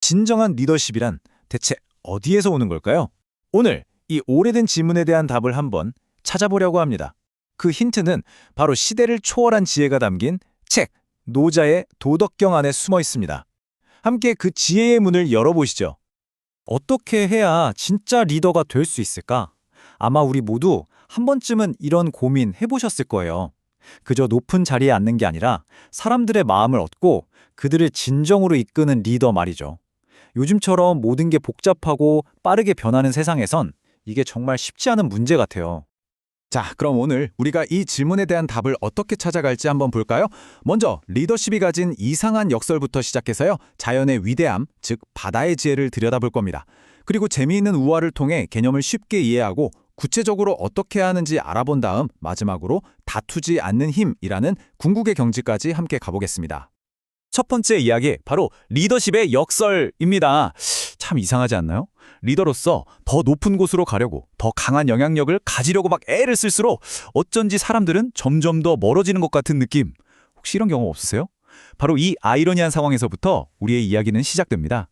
진정한 리더십이란 대체 어디에서 오는 걸까요? 오늘 이 오래된 질문에 대한 답을 한번 찾아보려고 합니다. 그 힌트는 바로 시대를 초월한 지혜가 담긴 책 노자의 도덕경 안에 숨어 있습니다. 함께 그 지혜의 문을 열어보시죠. 어떻게 해야 진짜 리더가 될 수 있을까? 아마 우리 모두 한 번쯤은 이런 고민 해보셨을 거예요. 그저 높은 자리에 앉는 게 아니라 사람들의 마음을 얻고 그들을 진정으로 이끄는 리더 말이죠. 요즘처럼 모든 게 복잡하고 빠르게 변하는 세상에선 이게 정말 쉽지 않은 문제 같아요. 자, 그럼 오늘 우리가 이 질문에 대한 답을 어떻게 찾아갈지 한번 볼까요? 먼저 리더십이 가진 이상한 역설부터 시작해서요. 자연의 위대함, 즉 바다의 지혜를 들여다볼 겁니다. 그리고 재미있는 우화를 통해 개념을 쉽게 이해하고 구체적으로 어떻게 하는지 알아본 다음 마지막으로 다투지 않는 힘이라는 궁극의 경지까지 함께 가보겠습니다. 첫 번째 이야기, 바로 리더십의 역설입니다. 참 이상하지 않나요? 리더로서 더 높은 곳으로 가려고, 더 강한 영향력을 가지려고 막 애를 쓸수록 어쩐지 사람들은 점점 더 멀어지는 것 같은 느낌. 혹시 이런 경험 없으세요? 바로 이 아이러니한 상황에서부터 우리의 이야기는 시작됩니다.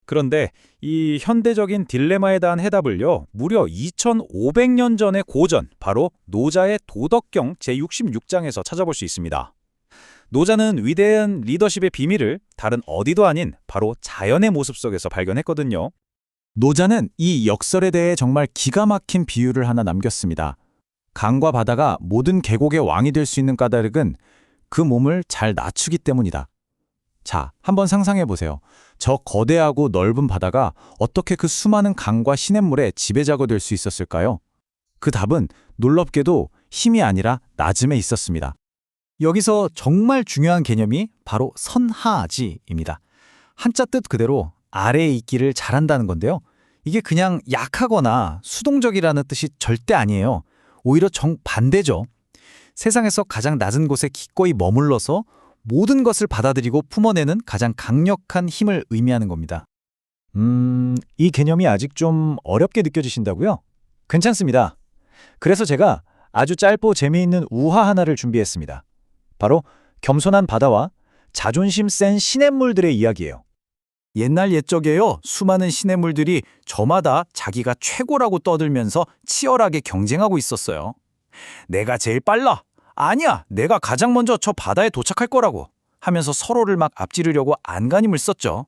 그런데 이 현대적인 딜레마에 대한 해답을요, 무려 2500년 전의 고전, 바로 노자의 도덕경 제66장에서 찾아볼 수 있습니다. 노자는 위대한 리더십의 비밀을 다른 어디도 아닌 바로 자연의 모습 속에서 발견했거든요. 노자는 이 역설에 대해 정말 기가 막힌 비유를 하나 남겼습니다. 강과 바다가 모든 계곡의 왕이 될 수 있는 까닭은 그 몸을 잘 낮추기 때문이다. 자, 한번 상상해 보세요. 저 거대하고 넓은 바다가 어떻게 그 수많은 강과 시냇물의 지배자가 될 수 있었을까요? 그 답은 놀랍게도 힘이 아니라 낮음에 있었습니다. 여기서 정말 중요한 개념이 바로 선하지입니다. 한자 뜻 그대로 아래에 있기를 잘한다는 건데요. 이게 그냥 약하거나 수동적이라는 뜻이 절대 아니에요. 오히려 정반대죠. 세상에서 가장 낮은 곳에 기꺼이 머물러서 모든 것을 받아들이고 품어내는 가장 강력한 힘을 의미하는 겁니다. 이 개념이 아직 좀 어렵게 느껴지신다고요? 괜찮습니다. 그래서 제가 아주 짧고 재미있는 우화 하나를 준비했습니다. 바로 겸손한 바다와 자존심 센 시냇물들의 이야기예요. 옛날 옛적에요, 수많은 시냇물들이 저마다 자기가 최고라고 떠들면서 치열하게 경쟁하고 있었어요. 내가 제일 빨라! 아니야! 내가 가장 먼저 저 바다에 도착할 거라고! 하면서 서로를 막 앞지르려고 안간힘을 썼죠.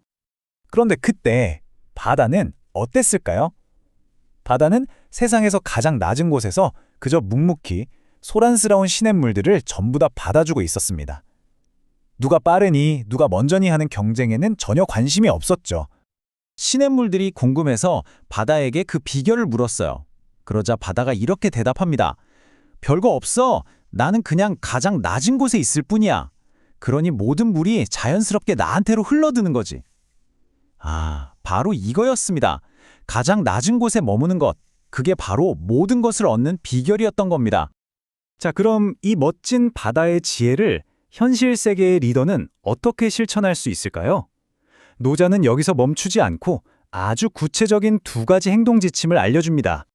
그런데 그때 바다는 어땠을까요? 바다는 세상에서 가장 낮은 곳에서 그저 묵묵히 소란스러운 시냇물들을 전부 다 받아주고 있었습니다. 누가 빠르니 누가 먼저니 하는 경쟁에는 전혀 관심이 없었죠. 시냇물들이 궁금해서 바다에게 그 비결을 물었어요. 그러자 바다가 이렇게 대답합니다. 별거 없어. 나는 그냥 가장 낮은 곳에 있을 뿐이야. 그러니 모든 물이 자연스럽게 나한테로 흘러드는 거지. 바로 이거였습니다. 가장 낮은 곳에 머무는 것. 그게 바로 모든 것을 얻는 비결이었던 겁니다. 자, 그럼 이 멋진 바다의 지혜를 현실 세계의 리더는 어떻게 실천할 수 있을까요? 노자는 여기서 멈추지 않고 아주 구체적인 두 가지 행동 지침을 알려줍니다.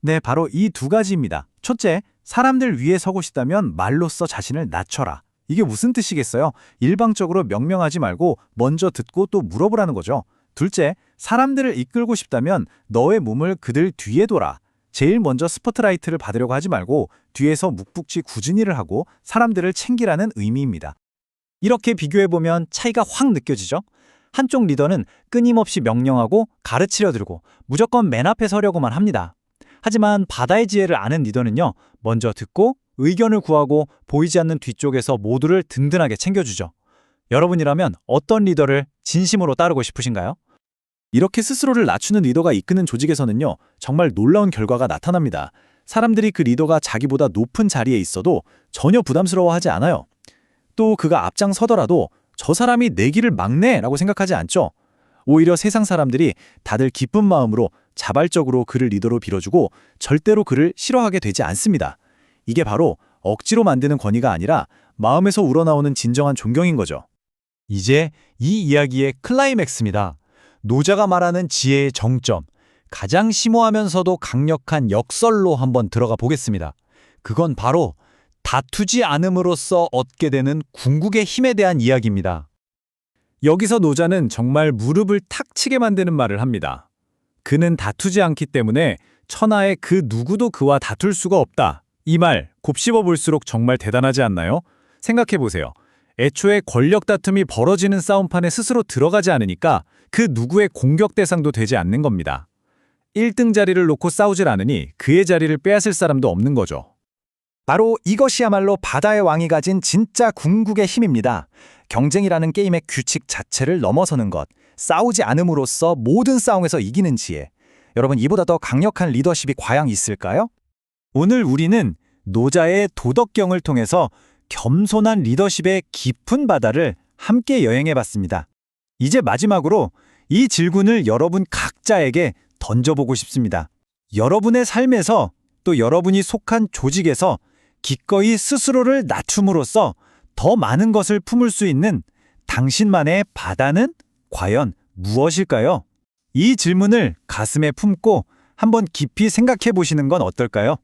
네, 바로 이 두 가지입니다. 첫째, 사람들 위에 서고 싶다면 말로써 자신을 낮춰라. 이게 무슨 뜻이겠어요? 일방적으로 명령하지 말고 먼저 듣고 또 물어보라는 거죠. 둘째, 사람들을 이끌고 싶다면 너의 몸을 그들 뒤에 둬라. 제일 먼저 스포트라이트를 받으려고 하지 말고 뒤에서 묵묵히 꾸준히 일을 하고 사람들을 챙기라는 의미입니다. 이렇게 비교해보면 차이가 확 느껴지죠? 한쪽 리더는 끊임없이 명령하고 가르치려 들고 무조건 맨 앞에 서려고만 합니다. 하지만 바다의 지혜를 아는 리더는요, 먼저 듣고 의견을 구하고 보이지 않는 뒤쪽에서 모두를 든든하게 챙겨주죠. 여러분이라면 어떤 리더를 진심으로 따르고 싶으신가요? 이렇게 스스로를 낮추는 리더가 이끄는 조직에서는요, 정말 놀라운 결과가 나타납니다. 사람들이 그 리더가 자기보다 높은 자리에 있어도 전혀 부담스러워하지 않아요. 또 그가 앞장서더라도 저 사람이 내 길을 막네 라고 생각하지 않죠. 오히려 세상 사람들이 다들 기쁜 마음으로 자발적으로 그를 리더로 빌어주고 절대로 그를 싫어하게 되지 않습니다. 이게 바로 억지로 만드는 권위가 아니라 마음에서 우러나오는 진정한 존경인 거죠. 이제 이 이야기의 클라이맥스입니다. 노자가 말하는 지혜의 정점, 가장 심오하면서도 강력한 역설로 한번 들어가 보겠습니다. 그건 바로 다투지 않음으로써 얻게 되는 궁극의 힘에 대한 이야기입니다. 여기서 노자는 정말 무릎을 탁 치게 만드는 말을 합니다. 그는 다투지 않기 때문에 천하의 그 누구도 그와 다툴 수가 없다. 이 말 곱씹어 볼수록 정말 대단하지 않나요? 생각해 보세요. 애초에 권력 다툼이 벌어지는 싸움판에 스스로 들어가지 않으니까 그 누구의 공격 대상도 되지 않는 겁니다. 1등 자리를 놓고 싸우질 않으니 그의 자리를 빼앗을 사람도 없는 거죠. 바로 이것이야말로 바다의 왕이 가진 진짜 궁극의 힘입니다. 경쟁이라는 게임의 규칙 자체를 넘어서는 것, 싸우지 않음으로써 모든 싸움에서 이기는 지혜. 여러분, 이보다 더 강력한 리더십이 과연 있을까요? 오늘 우리는 노자의 도덕경을 통해서 겸손한 리더십의 깊은 바다를 함께 여행해봤습니다. 이제 마지막으로 이 질문을 여러분 각자에게 던져보고 싶습니다. 여러분의 삶에서 또 여러분이 속한 조직에서 기꺼이 스스로를 낮춤으로써 더 많은 것을 품을 수 있는 당신만의 바다는 과연 무엇일까요? 이 질문을 가슴에 품고 한번 깊이 생각해 보시는 건 어떨까요?